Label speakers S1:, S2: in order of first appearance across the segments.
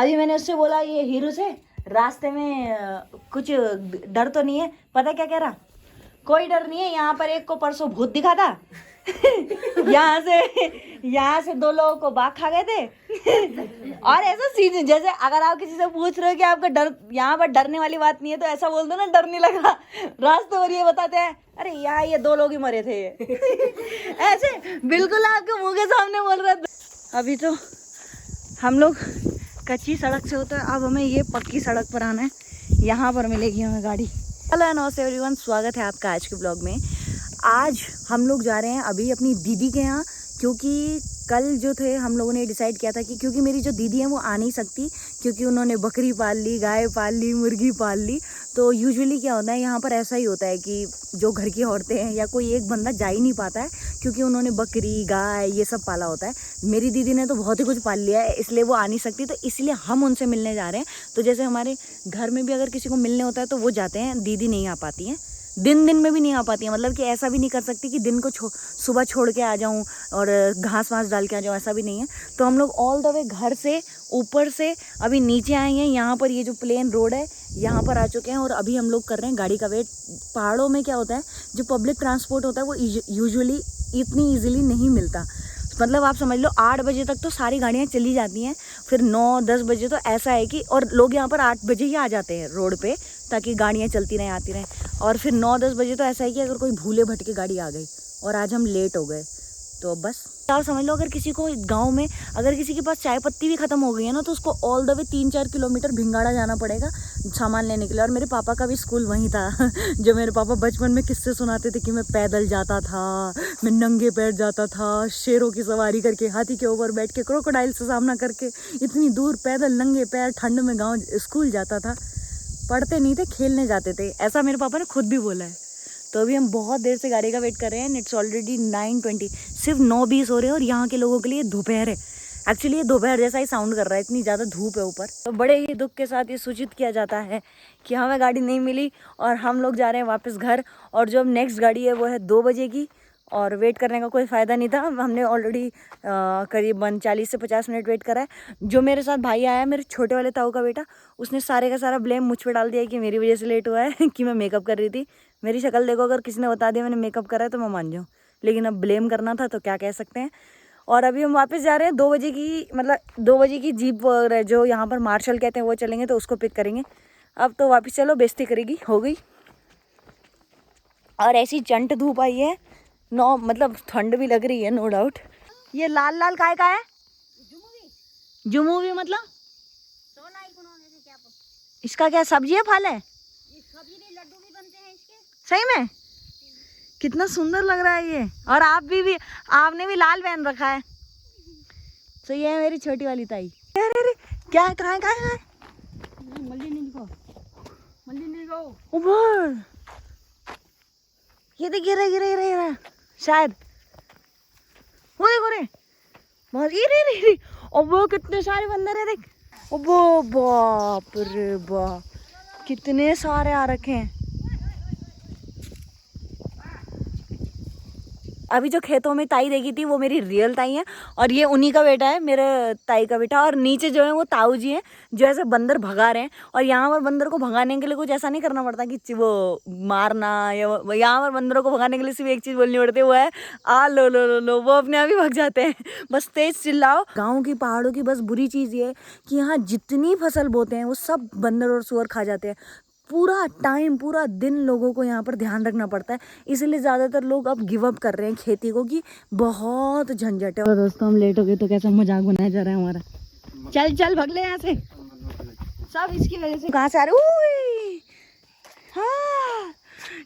S1: अभी मैंने उससे बोला ये हीरो से रास्ते में कुछ डर तो नहीं है। पता क्या कह रहा, कोई डर नहीं है, यहाँ पर एक को परसों भूत दिखा था यहाँ से 2 लोगों को बाघ खा गए थे। और ऐसा सीन जैसे अगर आप किसी से पूछ रहे हो कि आपका डर यहाँ पर डरने वाली बात नहीं है तो ऐसा बोल दो ना डर नहीं लग रहा। रास्ते पर ये बताते हैं अरे यहाँ ये 2 लोग ही मरे थे ऐसे बिल्कुल आपके मुंह के सामने बोल रहे थे। अभी तो हम लोग कच्ची सड़क से होते हैं, अब हमें ये पक्की सड़क पर आना है, यहाँ पर मिलेगी हमें गाड़ी। हेलो नमस्ते एवरीवन, स्वागत है आपका आज के ब्लॉग में। आज हम लोग जा रहे हैं अभी अपनी दीदी के यहाँ, क्योंकि कल जो थे हम लोगों ने डिसाइड किया था कि क्योंकि मेरी जो दीदी है वो आ नहीं सकती, क्योंकि उन्होंने बकरी पाल ली, गाय पाल ली, मुर्गी पाल ली। तो यूजुअली क्या होता है यहाँ पर ऐसा ही होता है कि जो घर की औरतें हैं या कोई एक बंदा जा ही नहीं पाता है, क्योंकि उन्होंने बकरी गाय ये सब पाला होता है। मेरी दीदी ने तो बहुत ही कुछ पाल लिया है, इसलिए वो आ नहीं सकती। तो इसलिए हम उनसे मिलने जा रहे हैं। तो जैसे हमारे घर में भी अगर किसी को मिलने होता है तो वो जाते हैं, दीदी नहीं आ पाती हैं, दिन में भी नहीं आ पाती है। मतलब कि ऐसा भी नहीं कर सकती कि दिन को सुबह छोड़ के आ जाऊं और घास वास डाल के आ जाऊं, ऐसा भी नहीं है। तो हम लोग ऑल द वे घर से ऊपर से अभी नीचे आए हैं। यहाँ पर ये जो प्लेन रोड है यहाँ पर आ चुके हैं और अभी हम लोग कर रहे हैं गाड़ी का वेट। पहाड़ों में क्या होता है, जो पब्लिक ट्रांसपोर्ट होता है वो यूजुअली इतनी ईजिली नहीं मिलता। मतलब आप समझ लो 8 बजे तक तो सारी गाड़ियाँ चली जाती हैं, फिर 9-10 बजे तो ऐसा है कि, और लोग यहाँ पर 8 बजे ही आ जाते हैं रोड पे ताकि गाड़ियाँ चलती रहें आती रहें। और फिर 9-10 बजे तो ऐसा है कि अगर कोई भूले भटके गाड़ी आ गई और आज हम लेट हो गए तो बस आप समझ लो, अगर किसी को गांव में अगर किसी के पास चाय पत्ती भी खत्म हो गई है ना तो उसको ऑल द वे 3-4 किलोमीटर भिंगाड़ा जाना पड़ेगा सामान लेने के लिए। और मेरे पापा का भी स्कूल वहीं था जो मेरे पापा बचपन में किस्से सुनाते थे कि मैं पैदल जाता था, मैं नंगे पैर जाता था, शेरों की सवारी करके, हाथी के ऊपर बैठ के, क्रोकोडाइल से सामना करके, इतनी दूर पैदल नंगे पैर ठंड में गाँव स्कूल जाता था। पढ़ते नहीं थे, खेलने जाते थे, ऐसा मेरे पापा ने खुद भी बोला है। तो अभी हम बहुत देर से गाड़ी का वेट कर रहे हैं। इट्स ऑलरेडी 9:20, सिर्फ 9:20 हो रहे हैं और यहाँ के लोगों के लिए दोपहर है। एक्चुअली ये दोपहर जैसा ही साउंड कर रहा है, इतनी ज़्यादा धूप है ऊपर। तो बड़े ही दुख के साथ ये सूचित किया जाता है कि हमें गाड़ी नहीं मिली और हम लोग जा रहे हैं वापस घर। और जो अब नेक्स्ट गाड़ी है वो है 2 बजे की, और वेट करने का कोई फ़ायदा नहीं था। हमने ऑलरेडी करीबन 40 से 50 मिनट वेट करा है। जो मेरे साथ भाई आया है, मेरे छोटे वाले ताऊ का बेटा, उसने सारे का सारा ब्लेम मुझ पे डाल दिया कि मेरी वजह से लेट हुआ है कि मैं मेकअप कर रही थी। मेरी शक्ल देखो, अगर किसी ने बता दिया मैंने मेकअप करा है तो मैं मान जाऊँ, लेकिन अब ब्लेम करना था तो क्या कह सकते हैं। और अभी हम वापस जा रहे हैं 2 बजे की, मतलब 2 बजे की जीप जो यहाँ पर मार्शल कहते हैं वो चलेंगे, तो उसको पिक करेंगे। अब तो वापस चलो, बेइज्जती करेगी, हो गई। और ऐसी चंट धूप आई है, मतलब ठंड भी लग रही है नो डाउट। ये लाल लाल काय का है? जुमूवी मतलब इसका क्या सब्जी है, फल है? ये सब्जी नहीं, लड्डू भी बनते हैं इसके। सही में कितना सुंदर लग रहा है ये। और आप भी आपने भी लाल पहन रखा है। तो ये है मेरी छोटी वाली ताई। अरे अरे क्या कहाँ है? ऊपर ये देख, गिरा शायद वो देखो रे, बहुत रे। और वो कितने सारे बंदर है देख, वो बाप रे बाप, कितने सारे आ रखे हैं। अभी जो खेतों में ताई देखी थी वो मेरी रियल ताई है, और ये उन्हीं का बेटा है, मेरे ताई का बेटा। और नीचे जो है वो ताऊ जी हैं जो ऐसे बंदर भगा रहे हैं। और यहाँ पर बंदर को भगाने के लिए कुछ ऐसा नहीं करना पड़ता कि वो मारना, या यहाँ पर बंदरों को भगाने के लिए सिर्फ एक चीज़ बोलनी पड़ती है, वो है आ लो लो लो लो, वो अपने आप ही भग जाते हैं। बस तेज चिल्लाओ। गाँव की पहाड़ों की बस बुरी चीज़ ये है कि यहाँ जितनी फसल बोते हैं वो सब बंदर और सुअर खा जाते हैं। पूरा टाइम, पूरा दिन लोगों को यहाँ पर ध्यान रखना पड़ता है, इसलिए ज़्यादातर लोग अब गिव अप कर रहे हैं खेती को कि बहुत झंझट है। और दोस्तों हम लेट हो गए तो कैसा मजाक बनाया जा रहा है हमारा। चल चल भग ले यहाँ से, सब इसकी वजह से। कहाँ से आ रहे? हाँ,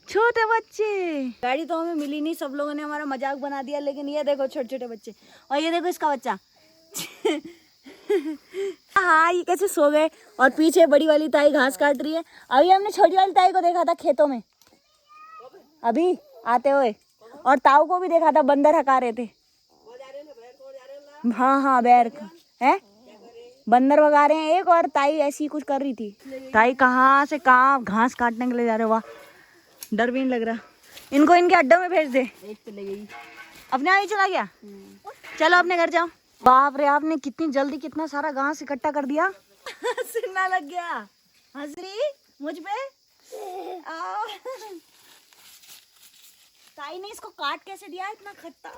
S1: छोटे बच्चे। गाड़ी तो हमें मिली नहीं, सब लोगों ने हमारा मजाक बना दिया। लेकिन ये देखो छोटे छोटे बच्चे, और ये देखो इसका बच्चा हाँ, ये कैसे सो गए। और पीछे बड़ी वाली ताई घास काट रही है। अभी हमने छोटी वाली ताई को देखा था खेतों में अभी आते हुए, और ताऊ को भी देखा था, बंदर हका रहे थे। हाँ बैर है, बंदर भगा रहे हैं एक, और ताई ऐसी कुछ कर रही थी। ताई कहाँ से कहाँ घास काटने के लिए जा रहे हो, वाह डर भी नहीं लग रहा। इनको इनके अड्डों में भेज दे। अपने आप ही चला गया, चलो अपने घर जाओ। बाप रे, आपने कितनी जल्दी कितना सारा घास इकट्ठा कर दिया। सिन्ना लग गया। हंस रही मुझ पे। ताई ने इसको काट कैसे दिया इतना खट्टा।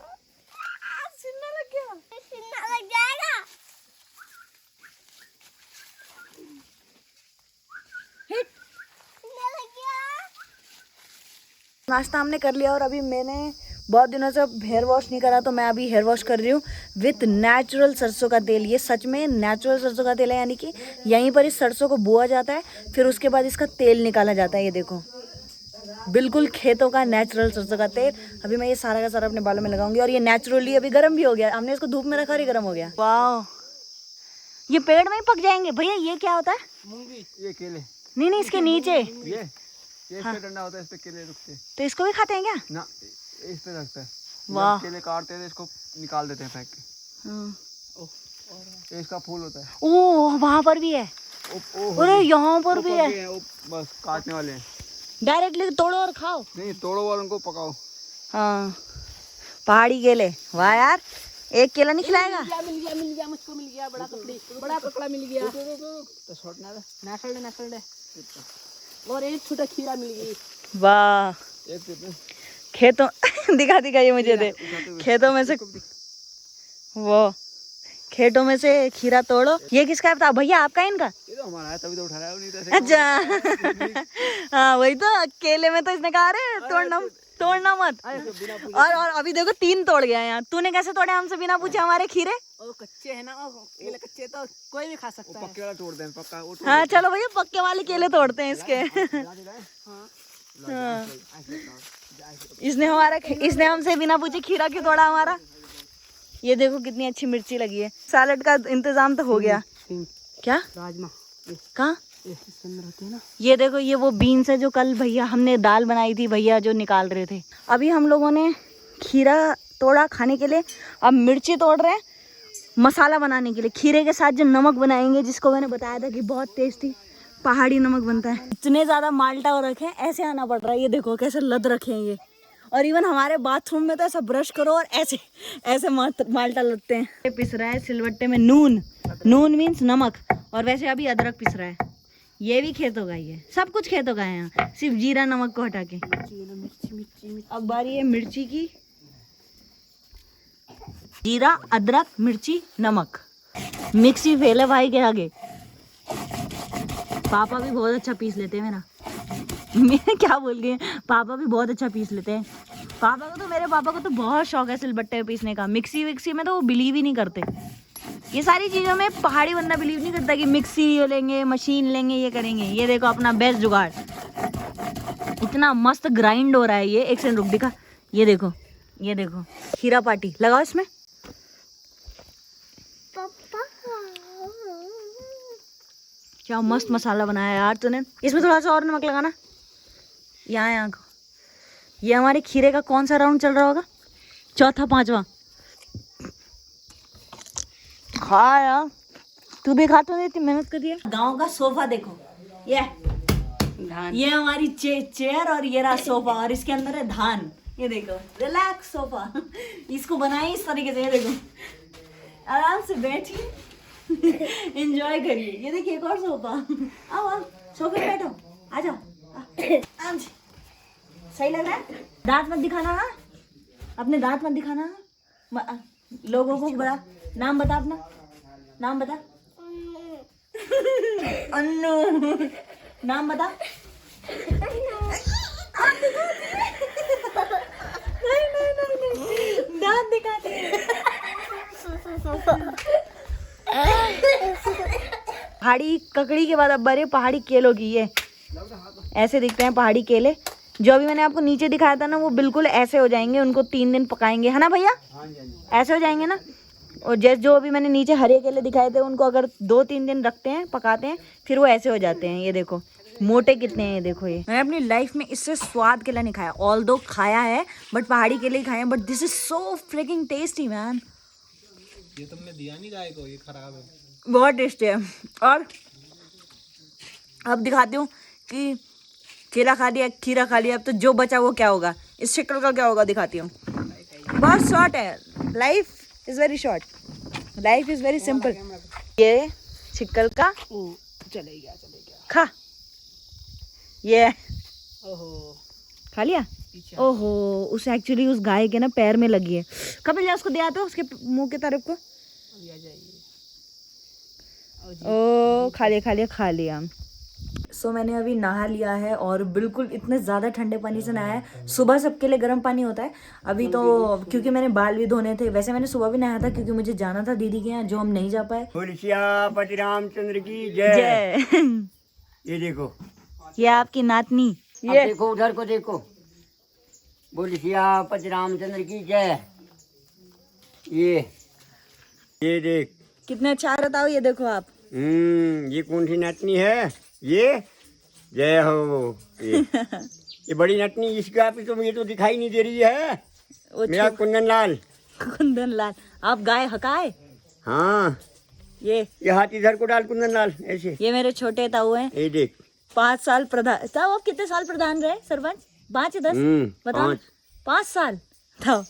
S1: सिन्ना लग गया।
S2: सिन्ना लग जाएगा।
S1: हिट।
S2: सिन्ना लग गया।
S1: नाश्ता हमने कर लिया और अभी मैंने बहुत दिनों से हेयर वॉश नहीं करा, तो मैं अभी हेयर वॉश कर रही हूँ विथ नेचुरल सरसों का तेल। ये सच में नेचुरल सरसों का तेल है, यानी कि यहीं पर इस सरसों को बोआ जाता है, फिर उसके बाद इसका तेल निकाला जाता है। ये देखो, बिल्कुल खेतों का नेचुरल सरसों का तेल। अभी मैं ये सारा का सारा अपने बालों में लगाऊंगी और ये नेचुरली अभी गर्म भी हो गया। हमने इसको धूप में रखा और ये गर्म हो गया। वाह, ये पेड़ में ही पक जाएंगे भैया। ये क्या होता है?
S3: मूंगी। ये केले।
S1: नहीं, इसके नीचे
S3: ये इस पे डंडा होता है, इस पे केले रुकते हैं।
S1: तो इसको भी खाते हैं क्या?
S3: ना, इस पे रखता है।
S1: वाह।
S3: केले काटते हैं, इसको निकाल देते हैं फेंक के। इसका फूल होता है।
S1: ओह, वहाँ पर भी है। अरे यहाँ पर भी है।
S3: बस काटने वाले हैं।
S1: डायरेक्टली तोड़ो और खाओ।
S3: नहीं, तोड़ो और उनको पकाओ।
S1: हाँ, पहाड़ी केले। वाह यार, एक केला नहीं खिलाएगा?
S2: मिल गया मुझको, मिल गया बड़ा कपड़ा मिल गया।
S3: तो छोड़ना है।
S2: नेशनल डे और एक छोटा खीरा मिल गई।
S1: वाह,
S3: एक देते हैं।
S1: खेतों दिखा ये मुझे दे। खेतों में से वो खेतों में से खीरा तोड़ो। ये किसका है बता भैया? आपका है इनका?
S3: ये तो हमारा है, तभी तो उठा रहा है। नहीं तो ऐसे
S1: अच्छा। हाँ वही तो, केले में तो इसने कहा अरे तोड़ना मत। और अभी देखो 3 तोड़ गया यार। तूने कैसे तोड़े हमसे बिना पूछे हमारे खीरे?
S2: और कच्चे है ना, केले कच्चे तो कोई भी खा सकता है।
S3: पक्के वाला तोड़ दें, पक्का।
S1: हाँ चलो भैया, पक्के वाले केले तोड़ते हैं इसके। हाँ। इसने हमसे बिना पूछे खीरा क्यों तोड़ा हमारा? ये देखो कितनी अच्छी मिर्ची लगी है। सैलेड का इंतजाम तो हो गया। क्या?
S2: राजमा
S1: कहाँ?
S2: होते हैं ना।
S1: ये देखो, ये वो बीन्स है जो कल भैया हमने दाल बनाई थी, भैया जो निकाल रहे थे। अभी हम लोगों ने खीरा तोड़ा खाने के लिए, अब मिर्ची तोड़ रहे हैं मसाला बनाने के लिए। खीरे के साथ जो नमक बनाएंगे, जिसको मैंने बताया था कि बहुत टेस्टी पहाड़ी नमक बनता है। इतने ज़्यादा माल्टा हो रखे हैं, ऐसे आना पड़ रहा है। ये देखो कैसे लद रखे हैं ये। और इवन हमारे बाथरूम में तो ऐसा ब्रश करो और ऐसे माल्टा लगते हैं। ये पिस रहा है सिलबट्टे में नून मीन्स नमक। और वैसे अभी अदरक पिस रहा है। ये भी खेतों का ही है, सब कुछ खेतों का है यहाँ, सिर्फ जीरा नमक को हटा के।
S2: मिर्ची
S1: अब बारी है मिर्ची की। जीरा, अदरक, मिर्ची, नमक, मिक्सी फेल है भाई के आगे। पापा भी बहुत अच्छा पीस लेते हैं मेरा। मैं क्या बोल गई, पापा भी बहुत अच्छा पीस लेते हैं। मेरे पापा को तो बहुत शौक है सिलबट्टे में पीसने का। मिक्सी विक्सी में तो वो बिलीव ही नहीं करते। ये सारी चीज़ों में पहाड़ी बंदा बिलीव नहीं करता कि मिक्सी लेंगे, मशीन लेंगे, ये करेंगे। ये देखो अपना बेस्ट जुगाड़, इतना मस्त ग्राइंड हो रहा है ये। एक सेकंड रुक, दिखा। ये देखो खीरा पार्टी लगाओ इसमें। क्या मस्त मसाला बनाया यार तूने। इसमें थोड़ा सा और नमक लगाना। यहाँ को। ये हमारे खीरे का कौन सा राउंड चल रहा होगा? 4था 5वां। खा यार, तू भी खा। तो इतनी मेहनत कर दिया। गाँव का सोफा देखो, ये हमारी चेयर और ये रहा सोफा, और इसके अंदर है धान। ये देखो रिलैक्स सोफा। इसको बनाए इस तरीके से। ये देखो आराम से बैठिए, एंजॉय करिए। ये देखिए एक और सोफा। आओ सोफे पे बैठो, आ जाओ। सही लग रहा है? दांत मत दिखाना। हाँ, अपने दांत मत दिखाना। लोगों को बड़ा नाम बता, अपना नाम बता। अन्नू, नाम बता। नहीं, दांत दिखाते। पहाड़ी ककड़ी के बाद अब बारी पहाड़ी केलों की। ये ऐसे दिखते हैं पहाड़ी केले। जो अभी मैंने आपको नीचे दिखाया था ना, वो बिल्कुल ऐसे हो जाएंगे। उनको 3 दिन पकाएंगे, है ना भैया? ऐसे हो जाएंगे ना। और जैसे जो अभी मैंने नीचे हरे केले दिखाए थे, उनको अगर 2-3 दिन रखते हैं, पकाते हैं, फिर वो ऐसे हो जाते हैं। ये देखो मोटे कितने हैं, ये देखो। ये मैंने अपनी लाइफ में इससे स्वाद केला नहीं खाया। ऑल्दो खाया है, बट पहाड़ी केले ही खाए हैं। But this is so fricking tasty man.
S3: ये तुमने दिया नहीं गाय को, ये खराब है।
S1: बहुत टेस्टी है। और अब दिखाती हूँ कि केला खा लिया, खीरा खा लिया, अब तो जो बचा वो क्या होगा, इस शक्ल का क्या होगा, दिखाती हूँ। बहुत शॉर्ट है life, is very short, life is very simple. ये छिक्कल का
S2: ओ, चले गया
S1: खा। ये
S2: ओहो
S1: खा लिया।
S2: पीछे
S1: ओहो, उसे एक्चुअली उस गाय के ना पैर में लगी है। कपिल जा उसको दे आते हो उसके मुंह की तरफ को।
S2: अभी आ जाइए।
S1: ओ खा लिया। सो मैंने अभी नहा लिया है और बिल्कुल इतने ज़्यादा ठंडे पानी से नहाया है। सुबह सबके लिए गर्म पानी होता है, अभी तो क्योंकि मैंने बाल भी धोने थे। वैसे मैंने सुबह भी नहाया था क्योंकि मुझे जाना था दीदी के यहाँ, जो हम नहीं जा पाए।
S4: तुलसियापति रामचंद्र की जय।
S1: जय।
S4: ये देखो,
S1: ये आपकी नातनी।
S4: अब
S1: ये
S4: देखो उधर को देखो। तुलसियापति रामचंद्र की जय। ये देख।
S1: कितने अच्छा बताओ, ये देखो आप।
S4: ये कौन सी नटनी है? ये जय हो। ये बड़ी नटनी, इसका भी तो मुझे तो दिखाई नहीं दे रही है।
S1: वो
S4: मेरा कुंदन लाल।
S1: कुंदन लाल, आप गाय हकाए।
S4: हाँ,
S1: ये
S4: हाथ इधर को डाल कुंदन लाल, ऐसे।
S1: ये मेरे छोटे ताऊ हैं।
S4: ये देख।
S1: 5 साल प्रधान। ताऊ आप कितने साल प्रधान रहे सरपंच? 5 या 10 बताओ। 5 साल। ताऊ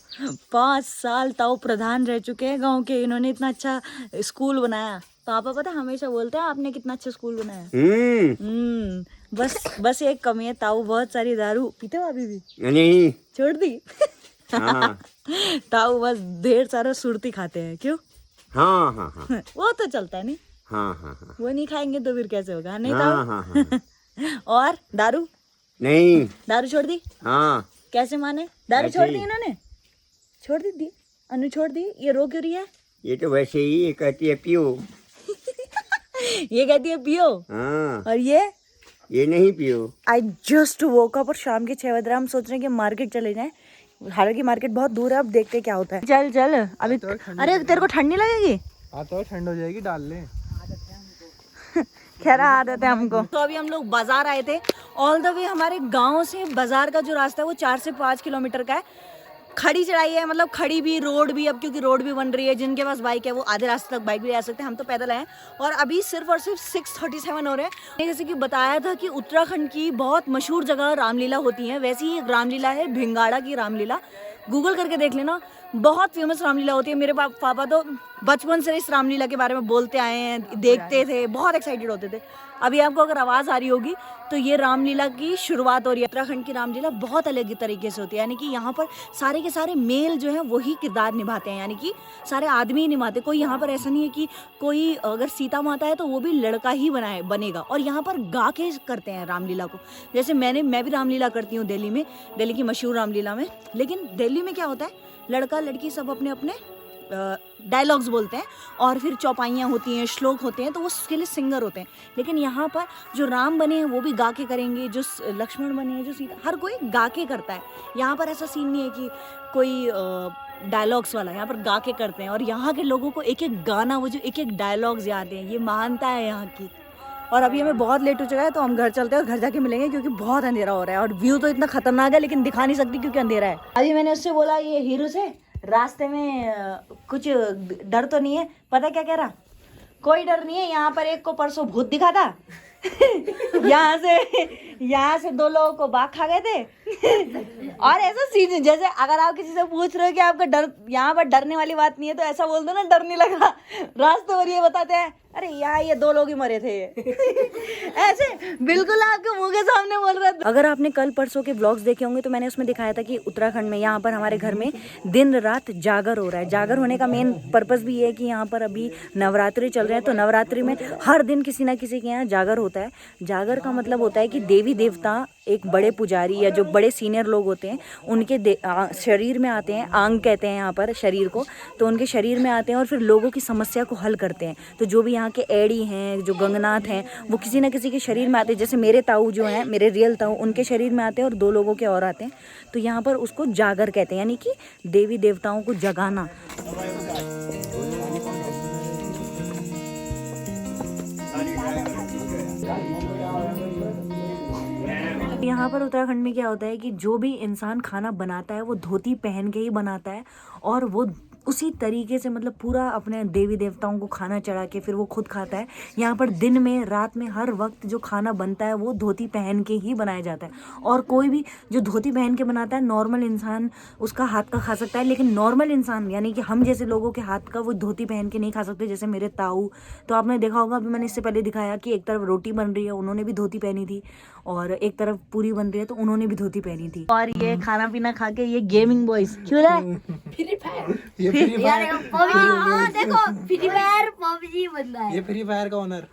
S1: 5 साल ताऊ प्रधान रह चुके हैं गांव के। इन्होंने इतना अच्छा स्कूल बनाया। पापा पता हमेशा बोलते हैं आपने कितना अच्छा स्कूल बनाया। बस एक कमी है, ताऊ बहुत सारी दारू पीते हो अभी भी?
S4: नहीं
S1: छोड़ दी।
S4: हाँ।
S1: ताऊ बस ढेर सारा सुरती खाते हैं। क्यों?
S4: हाँ हाँ हाँ
S1: वो तो चलता है नहीं।
S4: हाँ हाँ हाँ
S1: वो नहीं खाएंगे तो फिर कैसे होगा? नहीं
S4: हाँ
S1: ताऊ।
S4: हाँ हाँ।
S1: और दारू?
S4: नहीं।
S1: दारू छोड़ दी?
S4: हाँ,
S1: कैसे माने? दारू
S4: ऐसे
S1: छोड़
S4: ही।
S1: दी इन्होंने? छोड़ दी अनु छोड़ दी। ये रो क्यों रही है?
S4: ये तो वैसे ही ये कहती है पियो।
S1: ये कहती है पियो।
S4: हाँ,
S1: और ये
S4: नहीं पियो।
S1: आई जस्ट वोक अप और शाम के 6 बज रहे हैं। हम सोच रहे हैं कि मार्केट चले जाएं। हालांकि मार्केट बहुत दूर है, अब देखते हैं क्या होता है। चल अभी। अरे तेरे को ठंड नहीं लगेगी?
S3: हाँ तो ठंड हो जाएगी, डाल ले।
S1: खैर आदत है हमको। तो अभी हम लोग बाजार आए थे। ऑल द वे हमारे गांव से बाजार का जो रास्ता है वो 4 से 5 किलोमीटर का है। खड़ी चढ़ाई है, मतलब खड़ी भी, रोड भी। अब क्योंकि रोड भी बन रही है, जिनके पास बाइक है वो आधे रास्ते तक बाइक भी आ सकते हैं। हम तो पैदल आए हैं और अभी सिर्फ और सिर्फ 6:37 हो रहे हैं। जैसे कि बताया था कि उत्तराखंड की बहुत मशहूर जगह रामलीला होती है, वैसी ही एक रामलीला है भिंगाड़ा की रामलीला। गूगल करके देख लेना, बहुत फेमस रामलीला होती है। मेरे पापा तो बचपन से इस रामलीला के बारे में बोलते आए हैं, देखते थे, बहुत एक्साइटेड होते थे। अभी आपको अगर आवाज़ आ रही होगी तो ये रामलीला की शुरुआत हो रही है। उत्तराखंड की रामलीला बहुत अलग तरीके से होती है, यानी कि यहाँ पर सारे के सारे मेल जो हैं वही किरदार निभाते हैं, यानी कि सारे आदमी ही निभाते। कोई यहाँ पर ऐसा नहीं है कि कोई अगर सीता माता है तो वो भी लड़का ही बनेगा। और यहाँ पर गा के करते हैं रामलीला को। जैसे मैं भी रामलीला करती हूँ दिल्ली में, दिल्ली की मशहूर रामलीला में। लेकिन दिल्ली में क्या होता है, लड़का लड़की सब अपने अपने डायलॉग्स बोलते हैं और फिर चौपाइयाँ होती हैं, श्लोक होते हैं, तो वो उसके लिए सिंगर होते हैं। लेकिन यहाँ पर जो राम बने हैं वो भी गा के करेंगे, जो लक्ष्मण बने हैं, जो सीता, हर कोई गा के करता है। यहाँ पर ऐसा सीन नहीं है कि कोई डायलॉग्स वाला, यहाँ पर गा के करते हैं। और यहाँ के लोगों को एक एक गाना, वो जो एक एक डायलॉग्स याद हैं, ये महानता है यहाँ की। और अभी हमें बहुत लेट हो चुका है तो हम घर चलते हैं और घर जाके मिलेंगे क्योंकि बहुत अंधेरा हो रहा है। और व्यू तो इतना खतरनाक है लेकिन दिखा नहीं सकती क्योंकि अंधेरा है। अभी मैंने उससे बोला, ये हीरो से, रास्ते में कुछ डर तो नहीं है? पता क्या कह रहा, कोई डर नहीं है, यहाँ पर एक को परसों भूत दिखा था। यहाँ से 2 लोगों को बाघ खा गए थे। और ऐसा सीन, जैसे अगर आप किसी से पूछ रहे हो कि आपका डर, यहाँ पर डरने वाली बात नहीं है, तो ऐसा बोल दो ना डर नहीं लगा। रास्ते पर ये बताते हैं, अरे यहाँ ये 2 लोग ही मरे थे। ऐसे बिल्कुल आपके मुंह के सामने बोल रहा था। अगर आपने कल परसों के व्लॉग्स देखे होंगे तो मैंने उसमें दिखाया था कि उत्तराखंड में यहाँ पर हमारे घर में दिन रात जागर हो रहा है। जागर होने का मेन पर्पस भी ये है कि यहाँ पर अभी नवरात्रि चल रहे हैं, तो नवरात्रि में हर दिन किसी ना किसी के यहाँ जागर होता है। जागर का मतलब होता है कि देवी देवता, एक बड़े पुजारी या जो बड़े सीनियर लोग होते हैं, उनके शरीर में आते हैं। आंग कहते हैं यहाँ पर शरीर को, तो उनके शरीर में आते हैं और फिर लोगों की समस्या को हल करते हैं। तो जो भी यहाँ के एड़ी हैं, जो गंगनाथ हैं, वो किसी ना किसी के शरीर में आते हैं। जैसे मेरे ताऊ जो हैं, मेरे रियल ताऊ, उनके शरीर में आते हैं और 2 लोगों के और आते हैं। तो यहाँ पर उसको जागर कहते हैं, यानी कि देवी देवताओं को जगाना। यहाँ पर उत्तराखंड में क्या होता है कि जो भी इंसान खाना बनाता है वो धोती पहन के ही बनाता है और वो उसी तरीके से मतलब पूरा अपने देवी देवताओं को खाना चढ़ा के फिर वो खुद खाता है। यहाँ पर दिन में रात में हर वक्त जो खाना बनता है वो धोती पहन के ही बनाया जाता है। और कोई भी जो धोती पहन के बनाता है नॉर्मल इंसान उसका हाथ का खा सकता है, लेकिन नॉर्मल इंसान यानी कि हम जैसे लोगों के हाथ का वो धोती पहन के नहीं खा सकते। जैसे मेरे ताऊ, तो आपने देखा होगा, अभी मैंने इससे पहले दिखाया कि एक तरफ रोटी बन रही है, उन्होंने भी धोती पहनी थी, और एक तरफ पूरी बन रही है तो उन्होंने भी धोती पहनी थी। और ये खाना पीना खा के ये गेमिंग बॉयज क्यों रहा है?
S2: फ्री फायर
S3: ये फ्री फायर
S2: देखो फ्री फायर पबजी बंदा है।
S3: ये फ्री फायर का ओनर।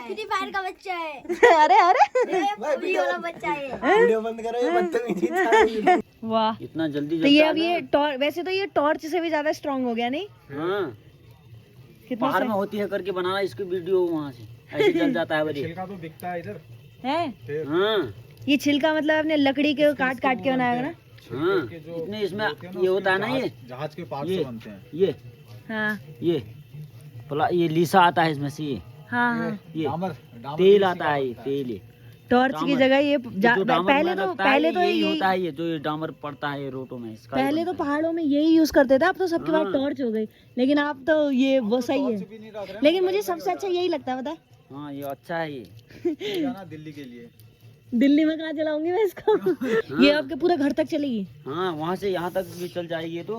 S2: फ्री फायर का बच्चा है।
S1: अरे अरे
S2: पबजी वाला बच्चा है।
S3: वीडियो बंद करो, ये बदतमीजी।
S1: वाह,
S5: इतना जल्दी
S1: तो ये अब ये वैसे तो ये टॉर्च से भी ज्यादा स्ट्रांग हो गया नहीं?
S5: हाँ,
S1: कितना
S5: पहाड़ में होती है करके बनाना इसकी वीडियो वहाँ से ऐसे जल जाता है बड़ी।
S3: छिलका तो दिखता है इधर।
S1: है?
S5: हाँ
S1: ये छिलका मतलब आपने लकड़ी के काट काट के बनाया ना?
S5: हाँ, इतने इसमें ये होता है ना, ये
S3: जहाज के पार्ट
S5: ये
S3: से बनते हैं।
S5: ये
S1: हाँ
S5: ये ये लीसा आता है इसमें से, ये
S1: हाँ।
S5: ये
S3: डामर
S5: तेल आता है, ये तेल ये
S1: टॉर्च की जगह ये
S5: जो डामर
S1: पहले
S5: में
S1: तो
S5: लगता है,
S1: पहले तो
S5: यही
S1: यही
S5: होता है, ये जो ये डामर पड़ता है रोटों में इसका
S1: पहले तो पहाड़ों में यही यूज करते थे। अब तो सबके पास
S5: हाँ।
S1: टॉर्च हो गई, लेकिन अब तो ये वो सही है। लेकिन मुझे सबसे अच्छा यही लगता है, पता
S5: हाँ ये अच्छा है। ये
S3: जाना दिल्ली के लिए।
S1: दिल्ली में कहाँ चलाऊंगी मैं इसको? ये आपके पूरे घर तक चलेगी।
S5: हाँ वहाँ से यहाँ तक भी चल जाएगी ये तो।